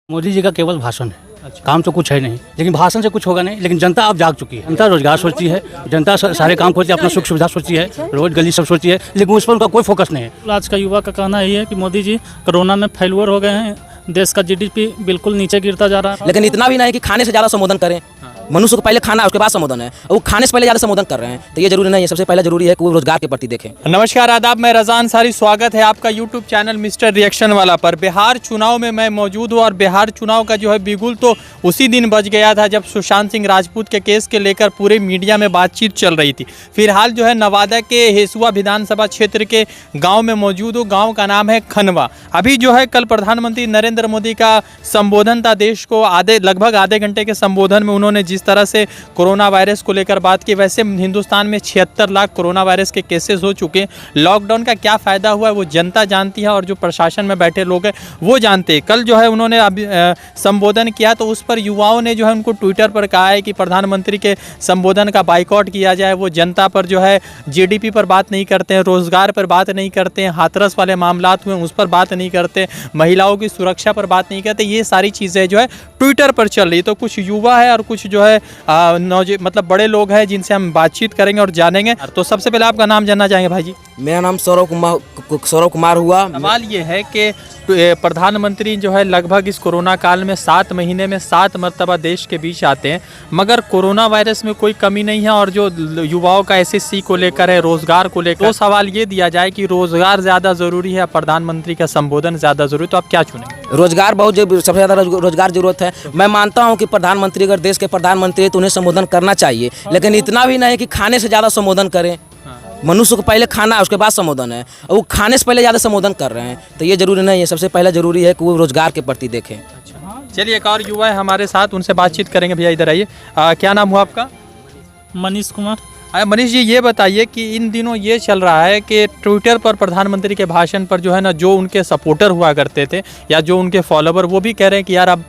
मोदी जी का केवल भाषण है। काम तो कुछ है नहीं, लेकिन भाषण से कुछ होगा नहीं। लेकिन जनता अब जाग चुकी है। जनता रोजगार सोचती है, जनता सारे काम खोजती है, अपना सुख सुविधा सोचती है, रोड गली सब सोचती है, लेकिन उस पर उनका कोई फोकस नहीं है। आज का युवा का कहना यही है कि मोदी जी कोरोना में फेल्यूर हो गए हैं, देश का जीडीपी बिल्कुल नीचे गिरता जा रहा है। लेकिन इतना भी नहीं कि खाने से ज़्यादा संबोधन करें। मनुष्य को पहले खाना उसके बाद संबोधन है, वो खाने से पहले ज़्यादा संबोधन कर रहे हैं, तो ये जरूरी नहीं है। सबसे पहले जरूरी है कि वो रोजगार के प्रति देखें। नमस्कार आदाब, मैं रज़ा अंसारी, स्वागत है आपका यूट्यूब चैनल मिस्टर रिएक्शन वाला पर। बिहार चुनाव में मैं मौजूद हूँ और बिहार चुनाव का जो है बिगुल तो उसी दिन बज गया था जब सुशांत सिंह राजपूत के केस के लेकर पूरे मीडिया में बातचीत चल रही थी। फिलहाल जो है नवादा के हेसुआ विधानसभा क्षेत्र के गाँव में मौजूद हूँ। गाँव का नाम है खनवा। अभी जो है कल प्रधानमंत्री नरेंद्र मोदी का संबोधन था देश को। लगभग आधे घंटे के संबोधन में उन्होंने जिस तरह से कोरोना वायरस को लेकर बात की, वैसे हिंदुस्तान में 76 लाख कोरोना वायरस के केसेस हो चुके हैं। लॉकडाउन का क्या फ़ायदा हुआ है वो जनता जानती है और जो प्रशासन में बैठे लोग हैं वो जानते हैं। कल जो है उन्होंने संबोधन किया तो उस पर युवाओं ने जो है उनको ट्विटर पर कहा है कि प्रधानमंत्री के संबोधन का बाइकआउट किया जाए। वो जनता पर जो है जीडीपी पर बात नहीं करते हैं, रोज़गार पर बात नहीं करते हैं, हाथरस वाले मामलात हुए उस पर बात नहीं करते, महिलाओं की सुरक्षा पर बात नहीं करते। ये सारी चीज़ें जो है ट्विटर पर चल रही। तो कुछ युवा है और कुछ जो है मतलब बड़े लोग हैं जिनसे हम बातचीत करेंगे और जानेंगे। तो सबसे पहले आपका नाम जानना चाहेंगे भाई जी। मेरा नाम सौरव कुमार हुआ। सवाल ये है कि प्रधानमंत्री जो है लगभग इस कोरोना काल में 7 महीने में 7 मरतबा देश के बीच आते हैं, मगर कोरोना वायरस में कोई कमी नहीं है। और जो युवाओं का एसएससी को लेकर है, रोजगार को लेकर, तो सवाल ये दिया जाए कि रोजगार ज़्यादा ज़रूरी है, प्रधानमंत्री का संबोधन ज़्यादा ज़रूरी, तो आप क्या चुनेंगे? रोजगार सबसे ज़्यादा रोजगार जरूरत है। मैं मानता हूं कि प्रधानमंत्री अगर देश के प्रधानमंत्री है तो उन्हें संबोधन करना चाहिए, लेकिन इतना भी नहीं कि खाने से ज़्यादा संबोधन करें। मनुष्य को पहले खाना उसके बाद संबोधन है, और वो खाने से पहले ज़्यादा संबोधन कर रहे हैं, तो ये जरूरी नहीं है। सबसे पहले जरूरी है कि वो रोजगार के प्रति देखें। चलिए, एक और युवा है हमारे साथ, उनसे बातचीत करेंगे। भैया इधर आइए। क्या नाम हुआ आपका? मनीष कुमार। मनीष जी, ये बताइए कि इन दिनों ये चल रहा है कि ट्विटर पर प्रधानमंत्री के भाषण पर जो है ना, जो उनके सपोर्टर हुआ करते थे या जो उनके फॉलोवर, वो भी कह रहे हैं कि यार अब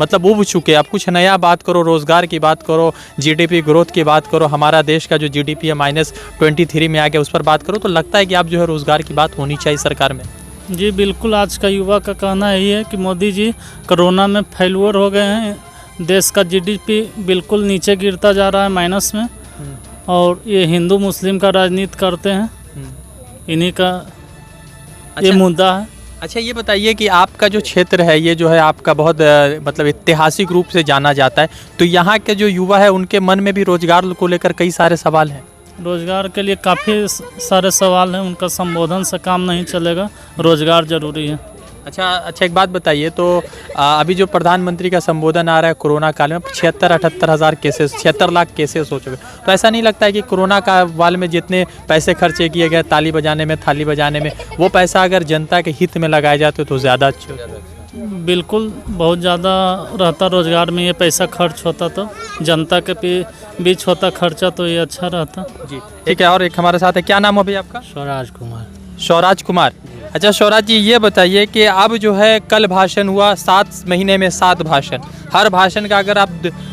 मतलब उब चुके, अब कुछ नया बात करो, रोज़गार की बात करो, जीडीपी ग्रोथ की बात करो, हमारा देश का जो जीडीपी है -23 में आ गया, उस पर बात करो। तो लगता है कि आप जो है रोज़गार की बात होनी चाहिए सरकार में। जी बिल्कुल, आज का युवा का कहना यही है कि मोदी जी कोरोना में फेल्यूर हो गए हैं, देश का जीडीपी बिल्कुल नीचे गिरता जा रहा है, माइनस में। और ये हिंदू मुस्लिम का राजनीति करते हैं, इन्हीं का ये मुद्दा है। अच्छा, ये बताइए कि आपका जो क्षेत्र है ये जो है आपका बहुत मतलब ऐतिहासिक रूप से जाना जाता है, तो यहाँ के जो युवा है उनके मन में भी रोजगार को लेकर कई सारे सवाल हैं। रोजगार के लिए काफ़ी सारे सवाल हैं, उनका संबोधन से काम नहीं चलेगा, रोजगार ज़रूरी है। अच्छा, एक बात बताइए, तो अभी जो प्रधानमंत्री का संबोधन आ रहा है कोरोना काल में 76-78 हज़ार केसेस, 76 लाख केसेस हो चुके, तो ऐसा नहीं लगता है कि कोरोना काल में जितने पैसे खर्चे किए गए ताली बजाने में, थाली बजाने में, वो पैसा अगर जनता के हित में लगाया जाए तो ज़्यादा अच्छा होता? बिल्कुल, बहुत ज़्यादा रहता रोजगार में, ये पैसा खर्च होता तो जनता के बीच होता खर्चा, तो ये अच्छा रहता। जी ठीक है। और एक हमारे साथ है, क्या नाम है भैया आपका? स्वराज कुमार। स्वराज कुमार। अच्छा स्वराज जी, ये बताइए कि अब जो है कल भाषण हुआ, 7 महीने में 7 भाषण, हर भाषण का अगर आप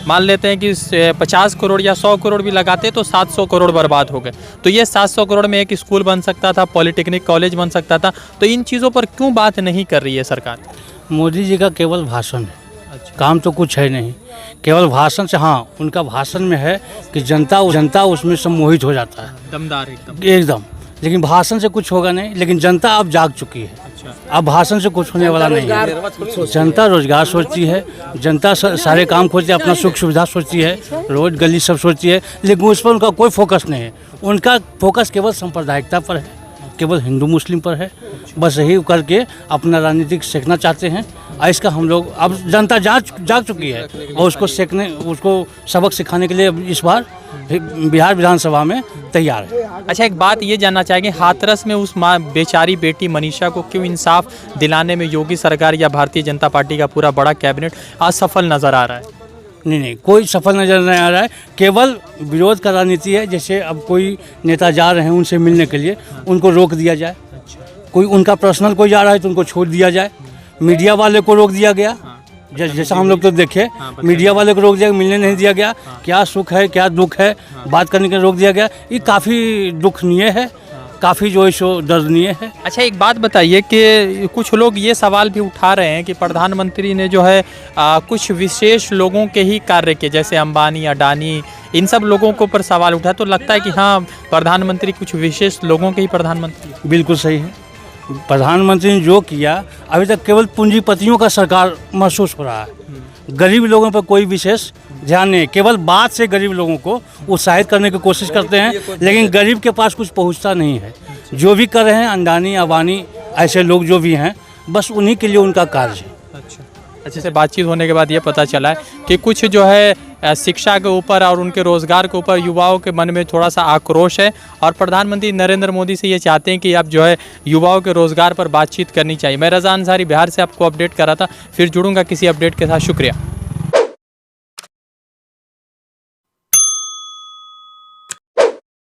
मान लेते हैं कि 50 करोड़ या 100 करोड़ भी लगाते तो 700 करोड़ बर्बाद हो गए। तो ये 700 करोड़ में एक स्कूल बन सकता था, पॉलिटेक्निक कॉलेज बन सकता था, तो इन चीज़ों पर क्यों बात नहीं कर रही है सरकार? मोदी जी का केवल भाषण है। अच्छा। काम तो कुछ है नहीं, केवल भाषण से। हाँ, उनका भाषण में है कि जनता उसमें सम्मोहित हो जाता है, दमदार एकदम। लेकिन भाषण से कुछ होगा नहीं। लेकिन जनता अब जाग चुकी है। अच्छा। अब भाषण से कुछ होने वाला नहीं है। जनता रोजगार सोचती है, जनता सारे काम खोजती है, अपना सुख सुविधा सोचती है, रोड गली सब सोचती है, लेकिन उस पर उनका कोई फोकस नहीं है। उनका फोकस केवल सांप्रदायिकता पर है, केवल हिंदू मुस्लिम पर है। बस यही करके अपना राजनीतिक सीखना चाहते हैं। इसका हम लोग, अब जनता जाग चुकी है और उसको सबक सिखाने के लिए इस बार बिहार विधानसभा में तैयार है। अच्छा, एक बात ये जानना चाहेंगे, हाथरस में उस माँ बेचारी बेटी मनीषा को क्यों इंसाफ दिलाने में योगी सरकार या भारतीय जनता पार्टी का पूरा बड़ा कैबिनेट असफल नज़र आ रहा है? नहीं, कोई सफल नज़र नहीं आ रहा है, केवल विरोध का राजनीति है। जैसे अब कोई नेता जा रहे हैं उनसे मिलने के लिए, उनको रोक दिया जाए। कोई उनका पर्सनल कोई जा रहा है तो उनको छोड़ दिया जाए। मीडिया वाले को रोक दिया गया, जैसा हम लोग तो देखे, मीडिया वाले को रोक दिया, मिलने नहीं दिया गया। क्या सुख है क्या दुख है बात करने के रोक दिया गया। ये काफ़ी दुखनीय है काफ़ी जो है सो दर्दनीय है। अच्छा, एक बात बताइए कि कुछ लोग ये सवाल भी उठा रहे हैं कि प्रधानमंत्री ने जो है कुछ विशेष लोगों के ही कार्य किए, जैसे अंबानी, अडानी, इन सब लोगों के ऊपर सवाल उठा, तो लगता है कि हाँ प्रधानमंत्री कुछ विशेष लोगों के ही प्रधानमंत्री। बिल्कुल सही है। प्रधानमंत्री ने जो किया अभी तक केवल पूंजीपतियों का सरकार महसूस हो रहा है। गरीब लोगों पर कोई विशेष ध्यान नहीं, केवल बात से गरीब लोगों को उत्साहित करने की कोशिश करते हैं, लेकिन गरीब के पास कुछ पहुंचता नहीं है। जो भी कर रहे हैं अंडानी, अबानी, ऐसे लोग जो भी हैं, बस उन्हीं के लिए उनका कार्य है। अच्छा, अच्छे से बातचीत होने के बाद ये पता चला है कि कुछ जो है शिक्षा के ऊपर और उनके रोज़गार के ऊपर युवाओं के मन में थोड़ा सा आक्रोश है, और प्रधानमंत्री नरेंद्र मोदी से ये चाहते हैं कि अब जो है युवाओं के रोज़गार पर बातचीत करनी चाहिए। मैं रज़ा अंसारी बिहार से आपको अपडेट कर रहा था, फिर जुड़ूंगा किसी अपडेट के साथ। शुक्रिया।